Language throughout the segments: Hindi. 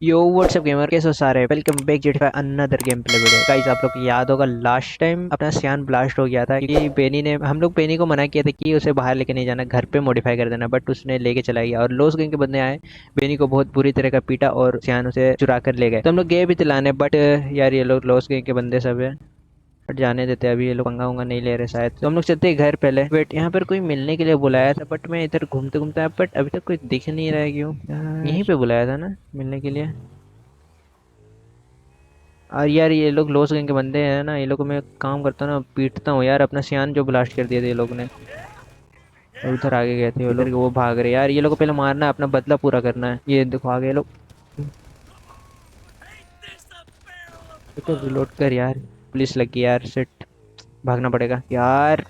यो व्हाट्सअप गेमर, कैसे हो सारे? Welcome back jet another game play video. Guys आप लोग को याद होगा लास्ट टाइम अपना सियान ब्लास्ट हो गया था कि बेनी ने हम लोग बेनी को मना किया था कि उसे बाहर लेके नहीं जाना, घर पे मॉडिफाई कर देना, बट उसने लेके चला गया और लॉस गैंग के बंदे आए, बेनी को बहुत बुरी तरह का पीटा और सियान उसे चुरा कर ले गए। तो हम लोग गए भी दिलाने, बट यार ये लोग लॉस गैंग के बंदे सब है, बट जाने देते। अभी ये लोग पंगा उंगा नहीं ले रहे शायद, तो हम लोग चलते हैं घर पहले। वेट, यहाँ पर कोई मिलने के लिए बुलाया था, बट मैं इधर घूमते घूमते आया, बट अभी तक कोई दिख नहीं रहा है। क्यों? यहीं पे बुलाया था ना मिलने के लिए। और यार ये लोग लॉस गैंग के बंदे हैं ना, ये लोग को मैं काम करता हूँ ना, पीटता हूँ यार। अपना सियान जो ब्लास्ट कर दिया था ये लोग ने, और उधर आगे गए थे वो लोग, वो भाग रहे यार। ये लोग को पहले मारना है, अपना बदला पूरा करना है। ये देखो आ गए लोग। तो रिलोड कर यार, पुलिस लगी यार, सेट भागना पड़ेगा यार।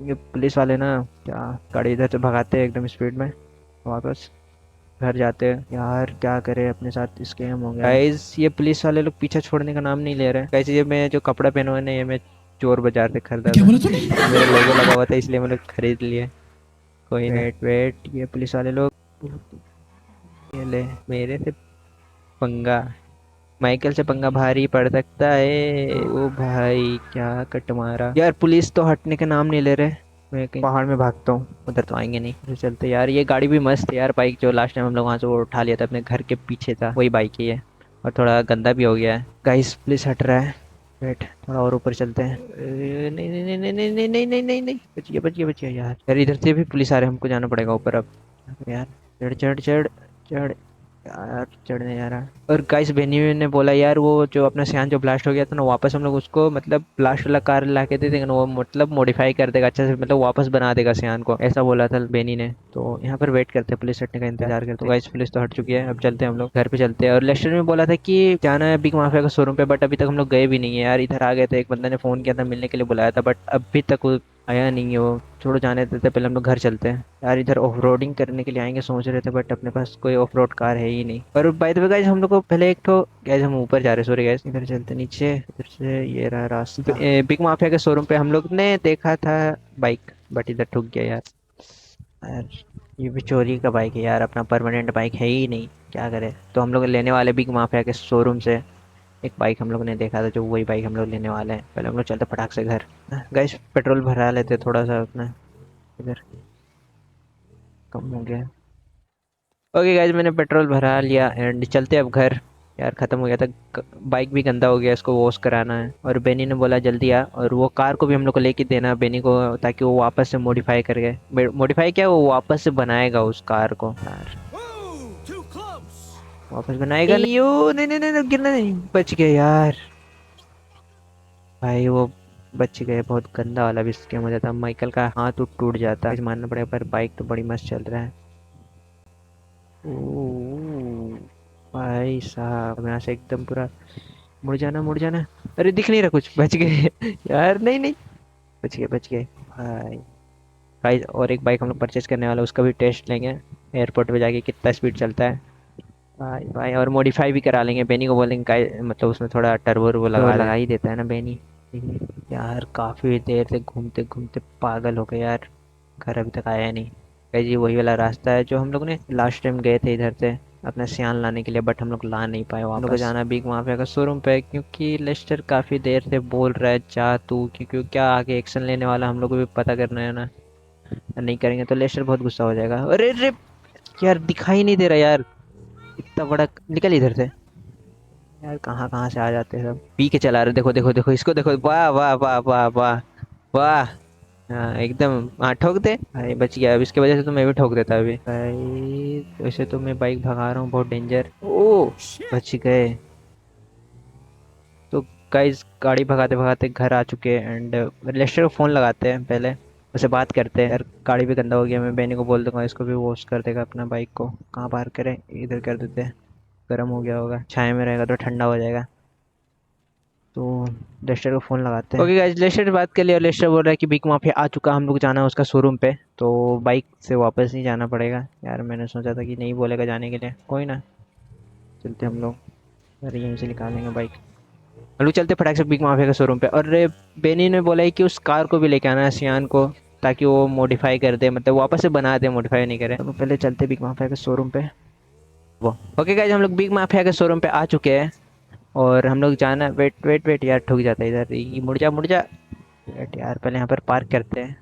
ये पुलिस वाले ना, क्या गाड़ी इधर से भगाते हैं एकदम स्पीड में, वापस घर जाते हैं यार। क्या करे, अपने साथ स्कैम हो गया गाइस। ये पुलिस वाले लोग पीछा छोड़ने का नाम नहीं ले रहे गाइस। ये मैं जो कपड़ा पहना हुआ है ना, ये मैं चोर बाजार से खरीदा क्या था। बोला तूने? मेरा लोगो लगा हुआ था इसलिए मैंने खरीद लिए। कोई नहीं। वेट वेट, ये पुलिस वाले लोग, ये ले मेरे से पंगा। माइकल से पंगा भारी पड़ सकता है। ओ भाई क्या कट मारा यार। पुलिस तो हटने का नाम नहीं ले रहे। मैं कहीं पहाड़ में भागता हूँ, उधर तो आएंगे नहीं। तो चलते यार। ये गाड़ी भी मस्त है यार, बाइक जो लास्ट टाइम हम लोग वहाँ से वो उठा लिया था, अपने घर के पीछे था, वही बाइक ही है। और थोड़ा गंदा भी हो गया है गाइस। पुलिस हट रहा है। वेट, थोड़ा और ऊपर चलते हैं। नहीं नहीं नहीं नहीं नहीं नहीं नहीं नहीं नहीं नहीं, बचिए बचिए बचिए यार। यार इधर से भी पुलिस आ रहे हैं, हमको जाना पड़ेगा ऊपर अब यार। चढ़ चढ़ चढ़ चढ़ यार, चढ़ने जा रहा। और गाइस बेनी ने बोला यार, वो जो अपना सियान जो ब्लास्ट हो गया था ना, वापस हम लोग उसको मतलब ब्लास्ट वाला कार ला के दे देंगे ना, वो मतलब मॉडिफाई कर देगा अच्छे से, मतलब वापस बना देगा सियान को, ऐसा बोला था बेनी ने। तो यहाँ पर वेट करते हैं, पुलिस हटने का इंतजार करते। तो गाइस पुलिस तो हट चुकी है, अब चलते हैं हम लोग घर पे चलते हैं। और लेस्टर ने बोला था कि जाना है बिग माफिया का शोरूम पे, बट अभी तक हम लोग गए भी नहीं है यार। इधर आ गए थे, एक बंदे ने फोन किया था, मिलने के लिए बुलाया था, बट अभी तक वो आया नहीं है। वो छोड़ो, जाने देते, पहले हम लोग घर चलते हैं यार। इधर ऑफ रोडिंग करने के लिए आएंगे सोच रहे थे, बट अपने पास कोई ऑफ रोड कार है ही नहीं। पर बाय द वे गाइस, हम लोग को पहले एक तो गैस, हम ऊपर जा रहे, सॉरी गैस, इधर चलते नीचे। इधर से ये रहा रास्ता। बिग माफिया के शोरूम पे हम लोग ने देखा था बाइक, बट इधर ठुक गया यार। यार ये भी चोरी का बाइक है यार, अपना परमानेंट बाइक है ही नहीं, क्या करे। तो हम लोग लेने वाले बिग माफिया के शोरूम से एक बाइक हम लोग ने देखा था, जो वही बाइक हम लोग लेने वाले हैं। पहले हम लोग चलते फटाक से घर। गाइस पेट्रोल भरा लेते थोड़ा सा अपना, इधर कम हो गया। ओके गाइस, मैंने पेट्रोल भरा लिया एंड चलते अब घर। यार ख़त्म हो गया था, बाइक भी गंदा हो गया, इसको वॉश कराना है। और बेनी ने बोला जल्दी आ, और वो कार को भी हम लोग को लेके देना बेनी को, ताकि वो वापस से मॉडिफाई करके, मॉडिफाई क्या, वो वापस से बनाएगा उस कार को यार। वापस बनाएगा नहीं, यो नहीं नहीं नहीं नहीं, गिरना नहीं, बच गए यार। भाई वो बच गए, बहुत गंदा वाला भी स्कैम हो जाता, माइकल का हाथ टूट जाता है, मानना पड़ेगा। पर बाइक तो बड़ी मस्त चल रहा है। ओह, भाई साहब, अब यहाँ से एकदम पूरा मुड़ जाना, मुड़ जाना। अरे दिख नहीं रहा कुछ, बच गए यार। नहीं नहीं, बच गए बच गए भाई। भाई और एक बाइक हम लोग परचेज करने वाला है, उसका भी टेस्ट लेंगे एयरपोर्ट पे जाके, कितना स्पीड चलता है भाई। भाई और मॉडिफाई भी करा लेंगे, बेनी को बोलेंगे मतलब उसमें थोड़ा टर्बो वो लगा ही देता है ना बेनी। यार काफ़ी देर से घूमते घूमते पागल हो गए यार, घर अभी तक आया नहीं। कहीं जी वही वाला रास्ता है जो हम लोग ने लास्ट टाइम गए थे इधर से अपना सियान लाने के लिए, बट हम लोग ला नहीं पाए वापस। हम लोग को जाना बिग माफिया का शोरूम पे, क्योंकि लेस्टर काफ़ी देर से बोल रहा है जा तू, क्योंकि क्या आगे एक्शन लेने वाला हम लोग को भी पता करना है ना। नहीं करेंगे तो लेस्टर बहुत गुस्सा हो जाएगा। अरे अरे यार, दिखाई नहीं दे रहा यार, इतना बड़ा। निकल इधर से यार, कहाँ कहाँ से आ जाते हैं सब, पी के चला रहे। देखो देखो देखो इसको, देखो, वाह वाह वाह वाह वाह वाह। हाँ एकदम, हाँ ठोक दे भाई, बच गया। अब इसके वजह से तो मैं भी ठोक देता अभी भाई। वैसे तो मैं बाइक भगा रहा हूँ, बहुत डेंजर। ओ बच गए। तो गाइस गाड़ी भगाते भगाते घर आ चुके हैं, एंड लेस्टर को फ़ोन लगाते हैं पहले, उससे बात करते हैं। यार गाड़ी भी गंदा हो गया, मैं बेनी को बोल दूंगा, इसको भी वॉश कर देगा अपना बाइक को। कहाँ पार्क करें, इधर कर देते हैं। गर्म हो गया होगा, छाया में रहेगा तो ठंडा हो जाएगा। तो लेस्टर को फ़ोन लगाते हैं। ओके गाइस, लेस्टर से बात कर लिया, और लेस्टर बोल रहा है कि बिग माफिया आ चुका, हम लोग जाना है उसका शोरूम पे, तो बाइक से वापस नहीं जाना पड़ेगा। यार मैंने सोचा था कि नहीं बोलेगा जाने के लिए, कोई ना, चलते हम लोग। अरे यहीं से निकालेंगे बाइक, हम लोग चलते फटाक से बिग माफिया के शोरूम पे। और बेनी ने बोला है कि उस कार को भी लेके आना है सियान को, ताकि वो मॉडिफाई कर दे, मतलब वापस से बना दे, मॉडिफाई नहीं करे। तो पहले चलते बिग माफिया के शोरूम पे। वो ओके गाइज, हम लोग बिग माफिया के शोरूम पे आ चुके हैं और हम लोग जाना। वेट वेट वेट यार, ठुक जाता है इधर, ये मुड़ जा मुड़ जा। वेट यार, पहले यहाँ पर पार्क करते हैं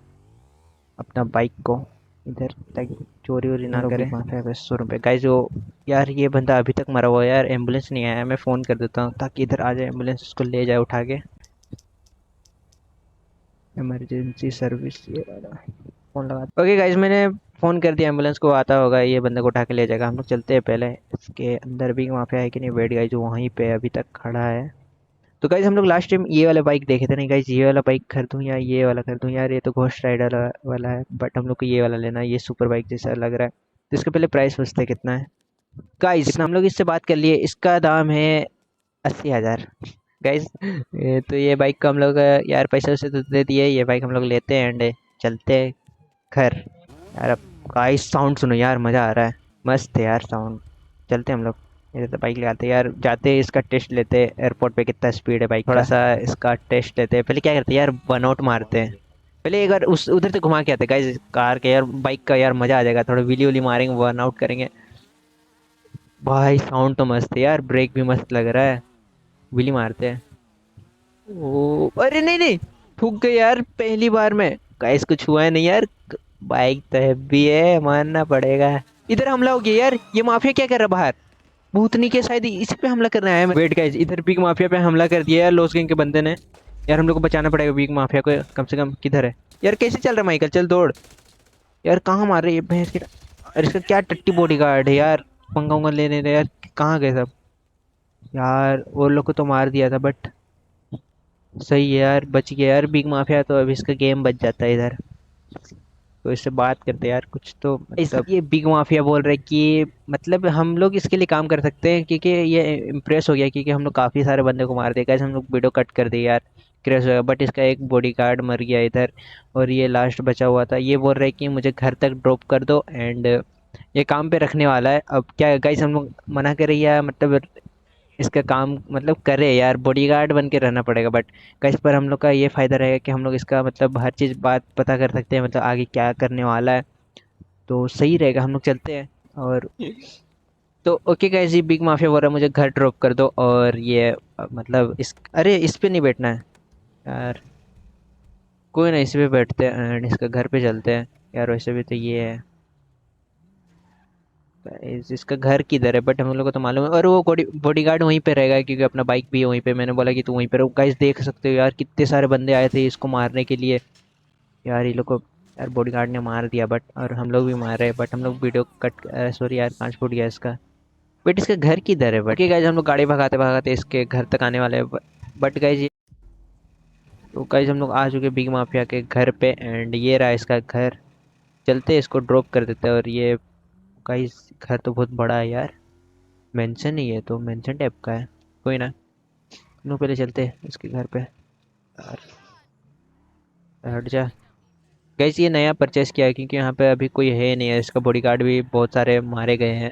अपना बाइक को इधर, ताकि चोरी वोरी ना करे। बिग माफिया के शोरूम पे गाइज, वो यार ये बंदा अभी तक मरा हुआ है यार, एम्बुलेंस नहीं आया। मैं फ़ोन कर देता हूँ ताकि इधर आ जाए एम्बुलेंस, उसको ले जाए उठा के। इमरजेंसी सर्विस ये वाला फ़ोन लगा। ओके गाइज, मैंने फ़ोन कर दिया एम्बुलेंस को, आता होगा, ये बंदे को उठा के ले जाएगा। हम लोग चलते हैं पहले इसके अंदर। बिग माफिया है कि नहीं? वेट गाइज, जो वहीं पे अभी तक खड़ा है। तो गाइज हम लोग लास्ट टाइम ये वाला बाइक देखे थे। नहीं गाइज, ये वाला बाइक खरीदूँ या ये वाला खरीदूँ यार? ये तो घोस्ट राइडर वाला है, बट हम लोग को ये वाला लेना है। ये सुपर बाइक जैसा लग रहा है। तो इसके पहले प्राइस पूछते हैं कितना है। गाइज हम लोग इससे बात कर लिए, इसका दाम है 80,000। गाइज तो ये बाइक को हम लोग यार पैसे वैसे तो दे दिए, ये बाइक हम लोग लेते हैं एंड चलते हैं घर। यार अब गाइस साउंड सुनो यार, मज़ा आ रहा है, मस्त है यार साउंड। चलते हैं हम लोग, इधर तो बाइक ले आते हैं यार। जाते हैं इसका टेस्ट लेते हैं एयरपोर्ट पे, कितना स्पीड है बाइक का, थोड़ा सा इसका टेस्ट लेते हैं। पहले क्या करते हैं यार, वन आउट मारते हैं। पहले एक बार उस उधर से घुमा के आते हैं गाइस कार के यार, बाइक का यार मज़ा आ जाएगा। थोड़ा व्हीली व्हीली मारेंगे, वन आउट करेंगे। भाई साउंड तो मस्त है यार, ब्रेक भी मस्त लग रहा है। व्हीली मारते हैं। ओ अरे नहीं नहीं, ठुक गए यार पहली बार में। गाइस कुछ हुआ है नहीं यार, बाइक तो हैवी है, मानना पड़ेगा। इधर हमला हो गया यार, ये माफिया क्या कर रहा है बाहर? भूतनी के शायद इसी पे हमला करना है। वेट गाइस, इधर बिग माफिया पे हमला कर दिया यार लॉस गैंग के बंदे ने। यार हम लोग को बचाना पड़ेगा बिग माफिया को कम से कम। किधर है यार? कैसे चल रहा है माइकल? चल दौड़ यार। कहाँ मार रही है भैंस की? अरे इसका क्या टट्टी बॉडी गार्ड है यार, पंगा उंगा लेने रहे यार। कहाँ गए सब यार? वो लोग को तो मार दिया था, बट सही है यार, बच गया यार बिग माफिया। तो अभी इसका गेम बच जाता है इधर। तो इससे बात करते हैं यार कुछ तो, मतलब ये बिग माफिया बोल रहे कि मतलब हम लोग इसके लिए काम कर सकते हैं, क्योंकि ये इम्प्रेस हो गया, क्योंकि हम लोग काफ़ी सारे बंदे को मार दिया। कैसे हम लोग वीडियो कट कर दिए यार, क्रैश हो गया। बट इसका एक बॉडी गार्ड मर गया इधर, और ये लास्ट बचा हुआ था। ये बोल रहे कि मुझे घर तक ड्रॉप कर दो एंड ये काम पे रखने वाला है। अब क्या गाइस, हम लोग मना कर रही है मतलब इसका काम मतलब करे यार, बॉडीगार्ड बन के रहना पड़ेगा। बट गाइस पर हम लोग का ये फ़ायदा रहेगा कि हम लोग इसका मतलब हर चीज़ बात पता कर सकते हैं, मतलब आगे क्या करने वाला है। तो सही रहेगा, हम लोग चलते हैं। और तो ओके गाइस, ये बिग माफिया बोल रहा है मुझे घर ड्रॉप कर दो, और ये मतलब इस अरे इस पे नहीं बैठना है यार। कोई ना, इस पे बैठते हैं एंड इसका घर पे चलते हैं यार। वैसे भी तो ये है इसका घर किधर है, बट हम लोग को तो मालूम है। और वो बॉडीगार्ड वहीं पे रहेगा, क्योंकि अपना बाइक भी है वहीं पे। मैंने बोला कि तू वहीं पे रहो। गाइस देख सकते हो यार, कितने सारे बंदे आए थे इसको मारने के लिए यार। ये लोग को यार बॉडीगार्ड ने मार दिया, बट और हम लोग भी मार रहे हैं। बट हम लोग वीडियो कट, सॉरी यार, 5 फुट गया इसका। बट इसका घर किधर है? बट गाइज हम लोग गाड़ी भगाते भगाते इसके घर तक आने वाले हैं। बट गाइज तो गाइज हम लोग आ चुके बिग माफिया के घर पे एंड ये रहा इसका घर। चलते इसको ड्रॉप कर देते हैं। और ये गाइज घर तो बहुत बड़ा है यार, मेंशन ही है तो मेंशन टाइप का है। कोई ना, हम लोग पहले चलते हैं इसके घर पे। यार हट जा। गाइस ये नया परचेस किया है, क्योंकि यहाँ पे अभी कोई है नहीं है। इसका बॉडीगार्ड भी बहुत सारे मारे गए हैं,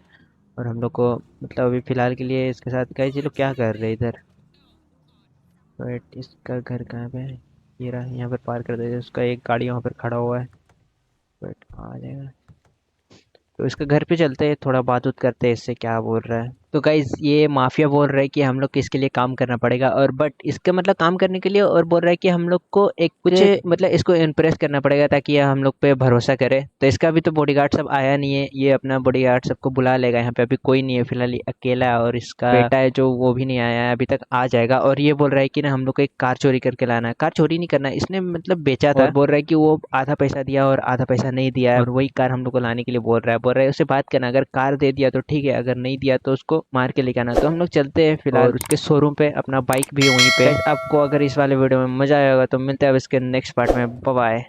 और हम लोग को मतलब अभी फ़िलहाल के लिए इसके साथ। गाइस ये लोग क्या कर रहे हैं इधर? बट इसका घर कहाँ पे है? ये रहा, यहाँ पर पार्क कर देते। उसका एक गाड़ी वहाँ पर खड़ा हुआ है, बट आ जाएगा। तो इसके घर पे चलते हैं, थोड़ा बात उत करते हैं इससे, क्या बोल रहा है। तो गाइज ये माफिया बोल रहा है कि हम लोग को इसके लिए काम करना पड़ेगा, और बट इसका मतलब काम करने के लिए, और बोल रहा है कि हम लोग को एक कुछ मतलब इसको इम्प्रेस करना पड़ेगा ताकि ये हम लोग पे भरोसा करे। तो इसका भी तो बॉडीगार्ड सब आया नहीं है, ये अपना बॉडीगार्ड सबको बुला लेगा। यहाँ पे अभी कोई नहीं है फिलहाल, ये अकेला है। और इसका बेटा है जो, वो भी नहीं आया है अभी तक, आ जाएगा। और ये बोल रहा है कि ना हम लोग को एक कार चोरी करके लाना है। कार चोरी नहीं करना है, इसने मतलब बेचा था। और बोल रहा है कि वो आधा पैसा दिया और आधा पैसा नहीं दिया है, और वही कार हम लोग को लाने के लिए बोल रहा है उससे बात करना। अगर कार दे दिया तो ठीक है, अगर नहीं दिया तो उसको मार के लेके आना। तो हम लोग चलते हैं फिलहाल, और उसके शोरूम पे। अपना बाइक भी है वहीं पे। आपको अगर इस वाले वीडियो में मजा आया होगा तो मिलते हैं अब इसके नेक्स्ट पार्ट में। Bye bye.